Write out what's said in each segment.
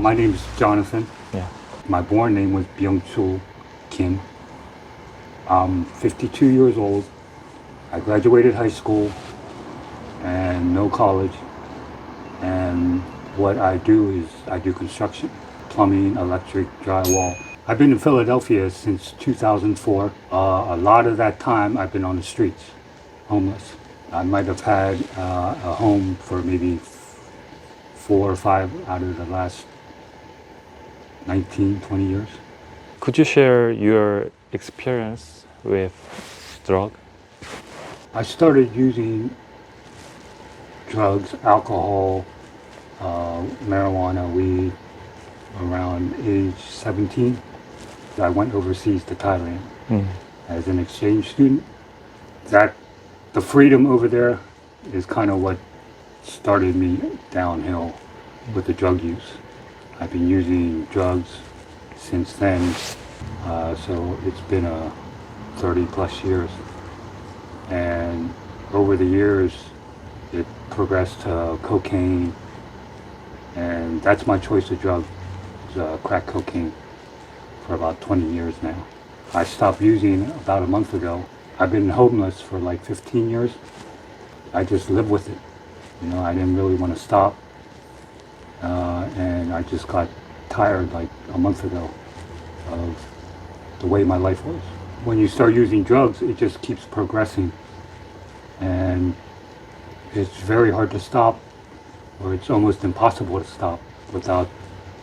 My name is Jonathan. Yeah. My born name was Byung-Chul Kim. I'm 52 years old. I graduated high school and no college. And what I do is I do construction, plumbing, electric, drywall. I've been in Philadelphia since 2004. A lot of that time I've been on the streets, homeless. I might have had a home for maybe 4 or 5 out of the last 19, 20 years. Could you share your experience with drug? I started using drugs, alcohol, marijuana, weed around age 17. I went overseas to Thailand as an exchange student. The freedom over there is kind of what started me downhill with the drug use. I've been using drugs since then, so it's been 30 plus years. And over the years, it progressed to cocaine, and that's my choice of drug, crack cocaine, for about 20 years now. I stopped using about a month ago. I've been homeless for like 15 years. I just live with it. I didn't really want to stop, and I just got tired like a month ago of the way my life was. When you start using drugs, it just keeps progressing, and it's very hard to stop, or it's almost impossible to stop without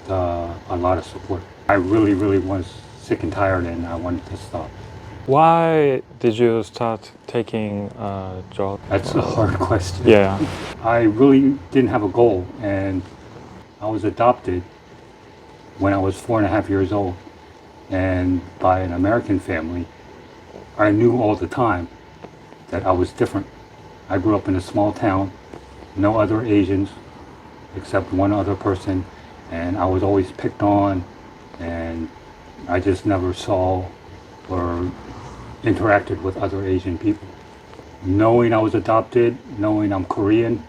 a lot of support. I really, really was sick and tired, and I wanted to stop. Why did you start taking drug? That's a hard question. Yeah. I really didn't have a goal, and I was adopted when I was 4.5 years old, and by an American family. I knew all the time that I was different. I grew up in a small town, no other Asians except one other person, and I was always picked on, and I just never saw or interacted with other Asian people. Knowing I was adopted, knowing I'm Korean,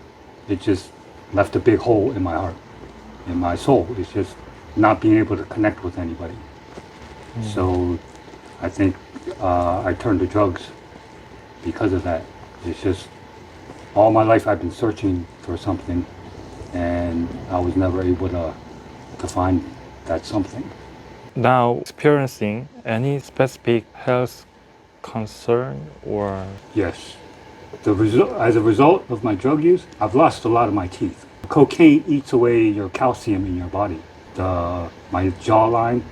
it just left a big hole in my heart, in my soul. It's just not being able to connect with anybody. So I think I turned to drugs because of that. It's just all my life I've been searching for something, and I was never able to find that something. Now experiencing any specific health concern or? Yes. As a result of my drug use, I've lost a lot of my teeth. Cocaine eats away your calcium in your body. My jawline,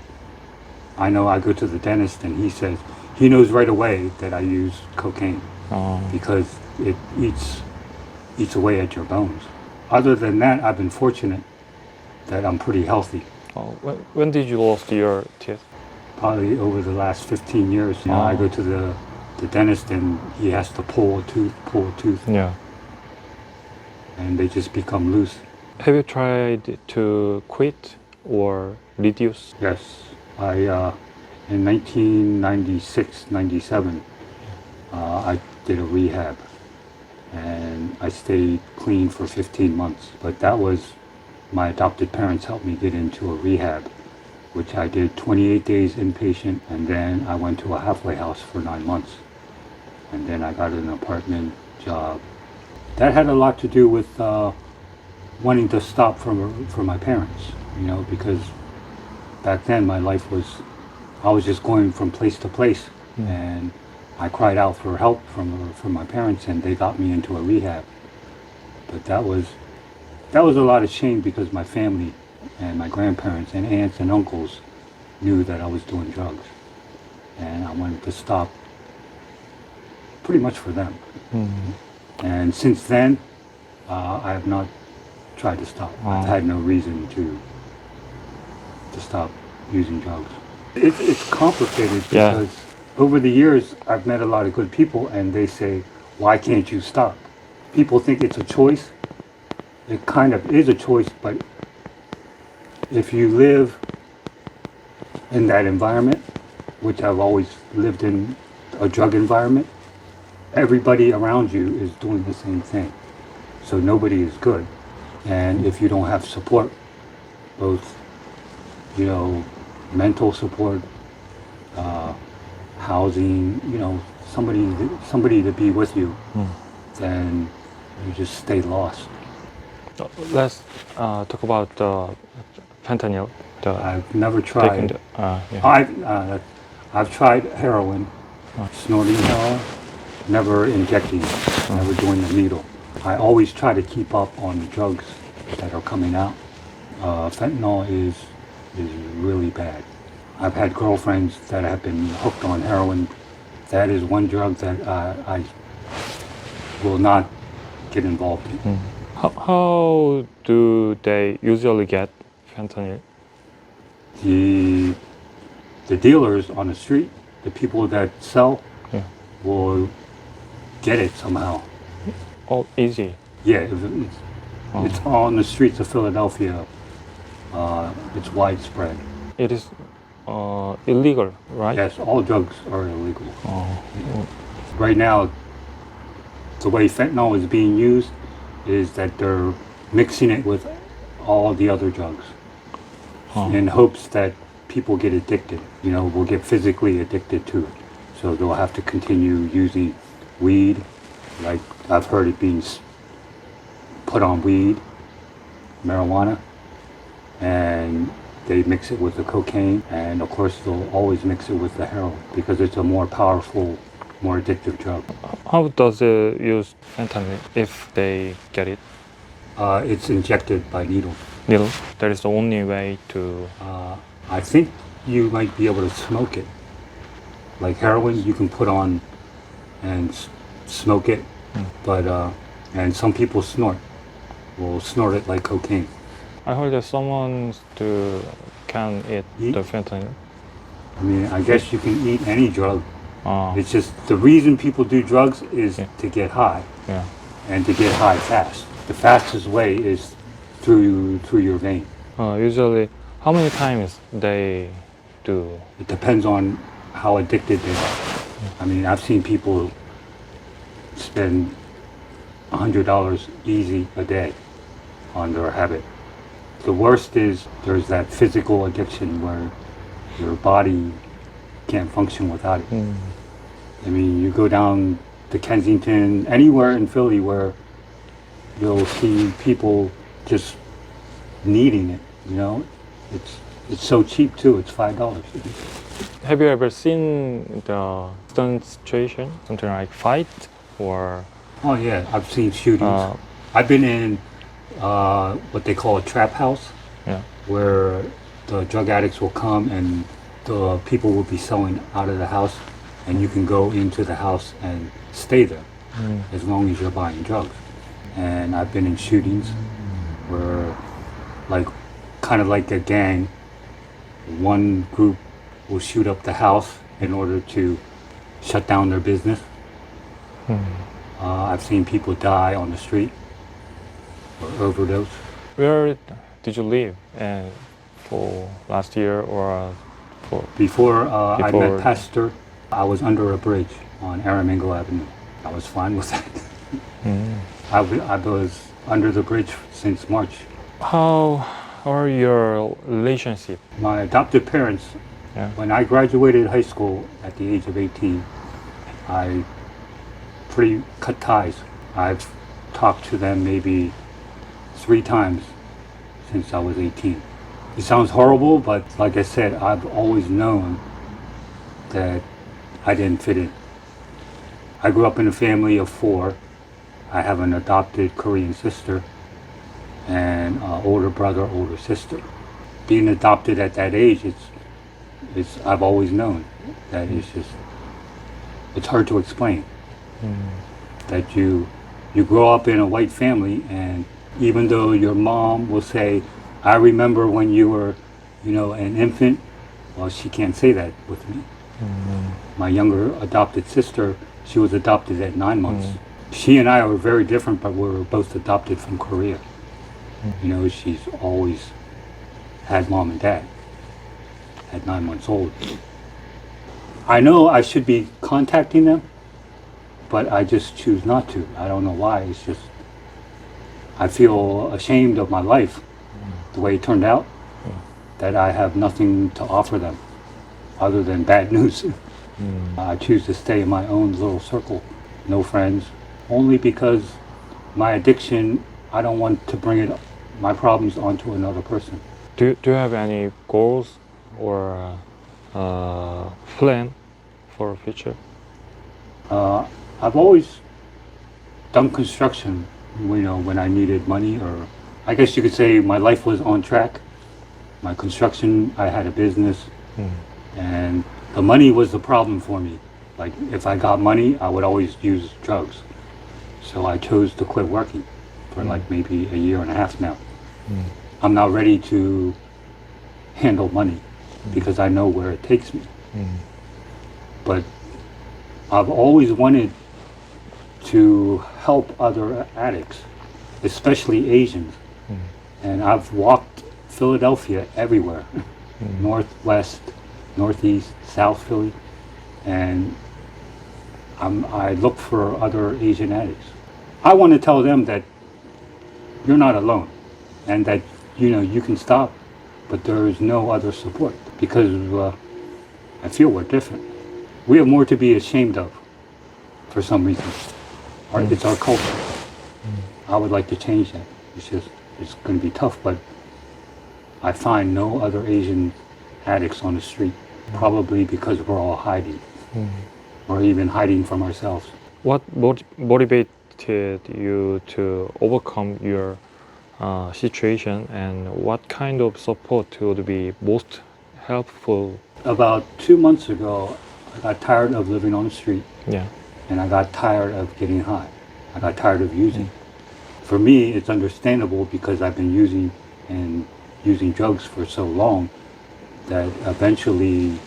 I know I go to the dentist and he says, he knows right away that I use cocaine because it eats away at your bones. Other than that, I've been fortunate that I'm pretty healthy. When did you lose your teeth? Probably over the last 15 years. I go to the dentist and he has to pull a tooth. Yeah. And they just become loose. Have you tried to quit or reduce? Yes. In 1996, 97, I did a rehab, and I stayed clean for 15 months. But that was, my adopted parents helped me get into a rehab, which I did 28 days inpatient, and then I went to a halfway house for 9 months. And then I got an apartment job. That had a lot to do with wanting to stop from my parents, because back then my life I was just going from place to place, and I cried out for help from my parents, and they got me into a rehab. But that was a lot of shame because my family and my grandparents and aunts and uncles knew that I was doing drugs, and I wanted to stop pretty much for them. And since then, I have not tried to stop. I've had no reason to stop using drugs. It's complicated because over the years, I've met a lot of good people, and they say, why can't you stop? People think it's a choice. It kind of is a choice, but if you live in that environment, which I've always lived in, a drug environment, everybody around you is doing the same thing. So nobody is good. And if you don't have support, both you know, mental support, housing, you know, somebody to be with you, then you just stay lost. Let's talk about fentanyl. I've never tried. Yeah. I've tried heroin, snorting heroin, never injecting, never doing the needle. I always try to keep up on the drugs that are coming out. Fentanyl is really bad. I've had girlfriends that have been hooked on heroin. That is one drug that I will not get involved in. How do they usually get fentanyl? The dealers on the street, the people that sell, Yeah. will get it somehow. Oh, easy. Yeah, it's on the streets of Philadelphia. It's widespread. It is illegal, right? Yes, all drugs are illegal. Oh. Right now, the way fentanyl is being used is that they're mixing it with all the other drugs in hopes that people get addicted, you know, will get physically addicted to it. So they'll have to continue using weed, like I've heard it being put on weed, marijuana, and they mix it with the cocaine, and of course they'll always mix it with the heroin because it's a more powerful, more addictive drug. How does it use fentanyl if they get it? It's injected by needle. Needle. That is the only way to. I think you might be able to smoke it. Like heroin, you can put on and smoke it, but and some people will snort it like cocaine. I heard that someone can eat Eat? the fentanyl. I mean, I guess you can eat any drug. Oh, It's just the reason people do drugs is Yeah. to get high yeah. and to get high fast. The fastest way is through your vein. Usually, how many times they do? It depends on how addicted they are. I mean, I've seen people spend $100 easy a day on their habit. The worst is there's that physical addiction where your body can't function without it. I mean, you go down to Kensington, anywhere in Philly where you'll see people just needing it, you know? It's so cheap too, it's $5. Have you ever seen the stunt situation, something like fight or? Oh yeah, I've seen shootings. Uh, I've been in what they call a trap house, yeah. where the drug addicts will come and the people will be selling out of the house, and you can go into the house and stay there as long as you're buying drugs. And I've been in shootings where, like, kind of like a gang, one group will shoot up the house in order to shut down their business. I've seen people die on the street or overdose. Where did you live for last year or for? Before I Before- met Pastor, I was under a bridge on Aramingo Avenue. I was fine with that. I was under the bridge since March. How are your relationship? My adopted parents, Yeah. when I graduated high school at the age of 18, I pretty cut ties. I've talked to them maybe 3 times since I was 18. It sounds horrible, but like I said, I've always known that I didn't fit in. I grew up in a family of 4. I have an adopted Korean sister and an older brother, older sister. Being adopted at that age, I've always known that it's hard to explain. That you grow up in a white family, and even though your mom will say, I remember when you were, you know, an infant, well, she can't say that with me. My younger adopted sister, she was adopted at 9 months. She and I were very different, but we were both adopted from Korea. You know, she's always had mom and dad at 9 months old. I know I should be contacting them, but I just choose not to. I don't know why. It's just, I feel ashamed of my life, the way it turned out. that I have nothing to offer them other than bad news. I choose to stay in my own little circle, no friends, only because my addiction, I don't want to bring my problems onto another person. Do you have any goals or plan for future? I've always done construction, when I needed money, or I guess you could say my life was on track. My construction, I had a business, and the money was the problem for me. Like, if I got money, I would always use drugs. So I chose to quit working for like maybe a year and a half now. I'm now ready to handle money because I know where it takes me. But I've always wanted to help other addicts, especially Asians. And I've walked Philadelphia everywhere, northwest, northeast, South Philly, and I look for other Asian addicts. I want to tell them that you're not alone, and that you can stop, but there is no other support, because I feel we're different. We have more to be ashamed of for some reason. It's our culture. I would like to change that. It's going to be tough, but I find no other Asian addicts on the street, probably because we're all hiding, or even hiding from ourselves. What motivated you to overcome your situation, and what kind of support would be most helpful? About 2 months ago, I got tired of living on the street, Yeah. and I got tired of getting high. I got tired of using. For me, it's understandable because I've been using drugs for so long that eventually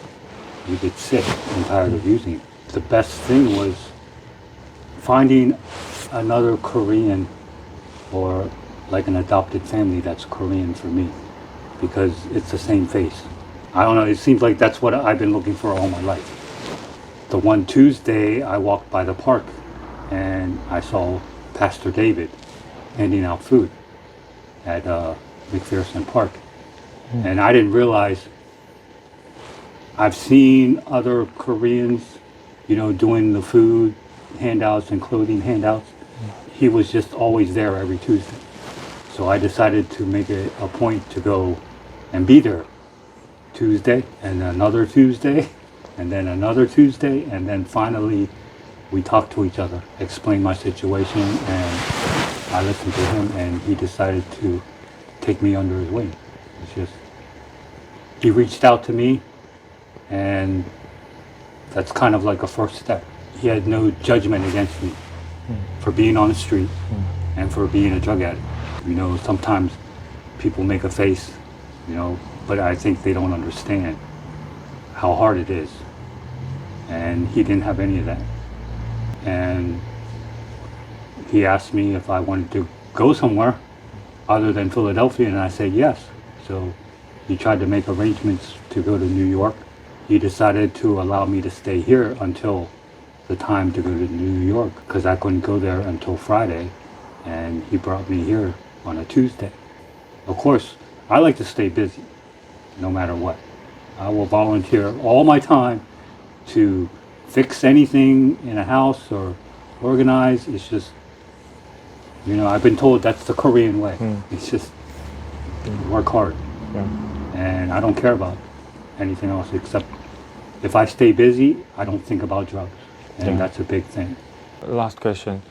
you get sick and tired of using. The best thing was finding another Korean, or like an adopted family that's Korean for me, because it's the same face. I don't know, it seems like that's what I've been looking for all my life. The one Tuesday, I walked by the park and I saw Pastor David handing out food at McPherson Park. And I didn't realize, I've seen other Koreans, doing the food handouts and clothing handouts. He was just always there every Tuesday. So I decided to make it a point to go and be there Tuesday, and another Tuesday, and then another Tuesday, and then finally we talked to each other, explained my situation, and I listened to him, and he decided to take me under his wing. He reached out to me, and that's kind of like a first step. He had no judgment against me for being on the street and for being a drug addict. Sometimes people make a face, but I think they don't understand how hard it is. And he didn't have any of that. And he asked me if I wanted to go somewhere other than Philadelphia, and I said yes. So he tried to make arrangements to go to New York. He decided to allow me to stay here until the time to go to New York, because I couldn't go there until Friday, and he brought me here on a Tuesday. Of course, I like to stay busy, no matter what. I will volunteer all my time to fix anything in a house or organize. It's just, I've been told that's the Korean way. It's just work hard. Yeah. And I don't care about anything else except if I stay busy, I don't think about drugs. And that's a big thing. Last question.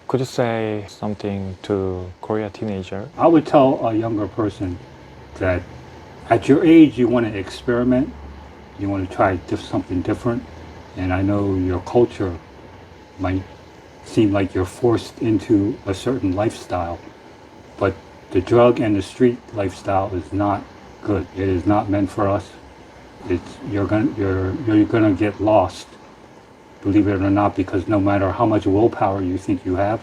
Could you say something to Korea teenager? I would tell a younger person that at your age, you want to experiment. You want to try something different. And I know your culture might seem like you're forced into a certain lifestyle, but the drug and the street lifestyle is not good. It is not meant for us. You're gonna get lost, believe it or not, because no matter how much willpower you think you have,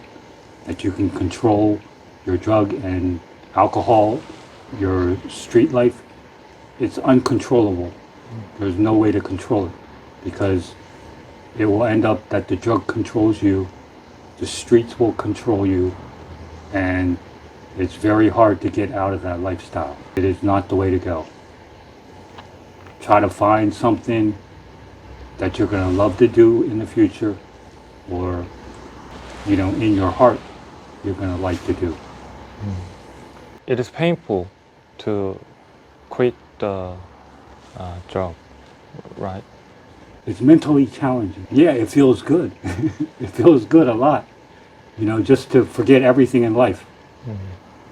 that you can control your drug and alcohol, your street life, it's uncontrollable. There's no way to control it, because it will end up that the drug controls you, the streets will control you, and It's very hard to get out of that lifestyle. It is not the way to go. Try to find something that you're going to love to do in the future, or, in your heart, you're going to like to do. It is painful to quit the job, right? It's mentally challenging. Yeah, it feels good. It feels good a lot, just to forget everything in life.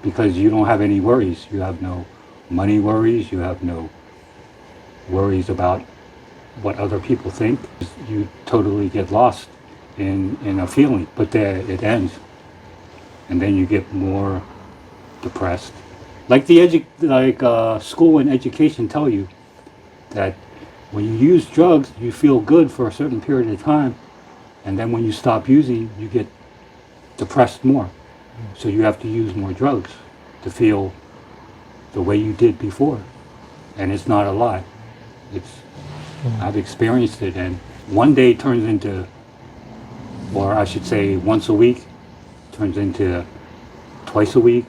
Because you don't have any worries. You have no money worries. You have no worries about what other people think. You totally get lost in a feeling, but then it ends. And then you get more depressed. Like school and education tell you that when you use drugs, you feel good for a certain period of time, and then when you stop using, you get depressed more. So you have to use more drugs to feel the way you did before. And it's not a lie. I've experienced it, and one day turns into, or I should say once a week, turns into twice a week,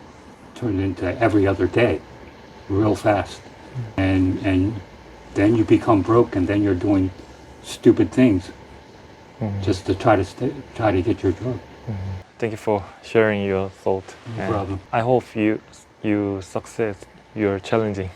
turns into every other day, real fast. And then you become broke, and then you're doing stupid things just to try to get your drug. Thank you for sharing your thought. No and problem. I hope you success your challenging.